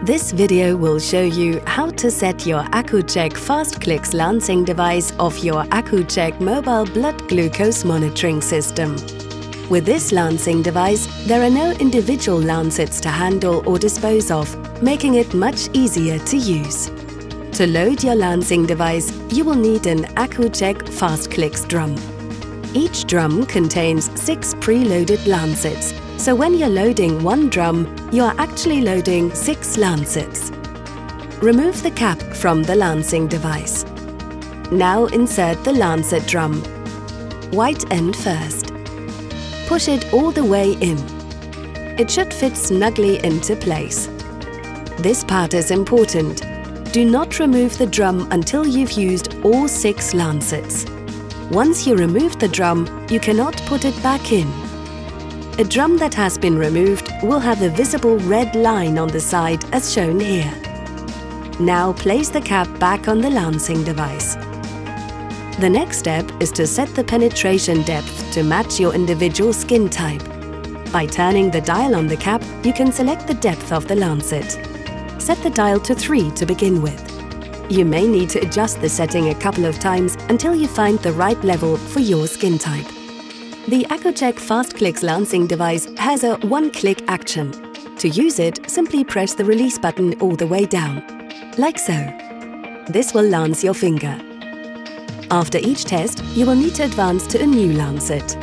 This video will show you how to set your Accu-Chek FastClix lancing device of your Accu-Chek Mobile blood glucose monitoring system. With this lancing device, there are no individual lancets to handle or dispose of, making it much easier to use. To load your lancing device, you will need an Accu-Chek FastClix drum. Each drum contains 6 preloaded lancets, so when you're loading one drum, you are actually loading 6 lancets. Remove the cap from the lancing device. Now insert the lancet drum. White end first. Push it all the way in. It should fit snugly into place. This part is important. Do not remove the drum until you've used all 6 lancets. Once you remove the drum, you cannot put it back in. A drum that has been removed will have a visible red line on the side as shown here. Now place the cap back on the lancing device. The next step is to set the penetration depth to match your individual skin type. By turning the dial on the cap, you can select the depth of the lancet. Set the dial to 3 to begin with. You may need to adjust the setting a couple of times until you find the right level for your skin type. The Accu-Chek FastClix lancing device has a one-click action. To use it, simply press the release button all the way down, like so. This will lance your finger. After each test, you will need to advance to a new lancet.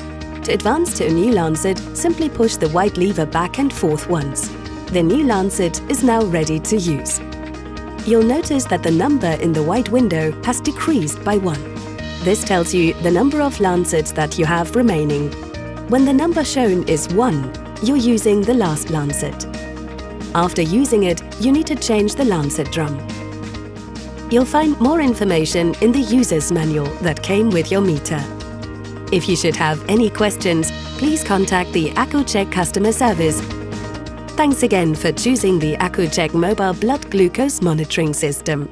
To advance to a new lancet, simply push the white lever back and forth once. The new lancet is now ready to use. You'll notice that the number in the white window has decreased by 1. This tells you the number of lancets that you have remaining. When the number shown is 1, you're using the last lancet. After using it, you need to change the lancet drum. You'll find more information in the user's manual that came with your meter. If you should have any questions, please contact the Accu-Chek customer service. Thanks again for choosing the Accu-Chek Mobile blood glucose monitoring system.